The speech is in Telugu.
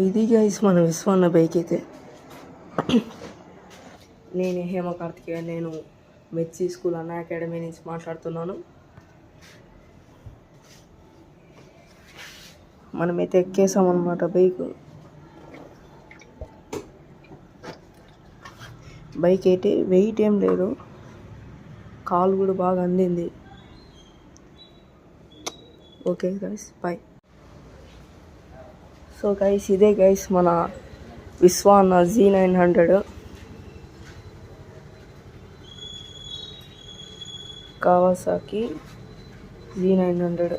ఇది గైస్ మన విశ్వన్న బైక్ అయితే. నేను హేమ కార్తికేయ, నేను మెర్సీ స్కూల్ అన్న అకాడమీ నుంచి మాట్లాడుతున్నాను. మనమైతే ఎక్కేసామన్నమాట బైక్ అయితే వెయిట్ ఏం లేదు, కాలు కూడా బాగా అందింది. Okay guys, bye. So guys, ఇదే గైస్ మన విశ్వాన్న Z900 కావాసాకి Z900.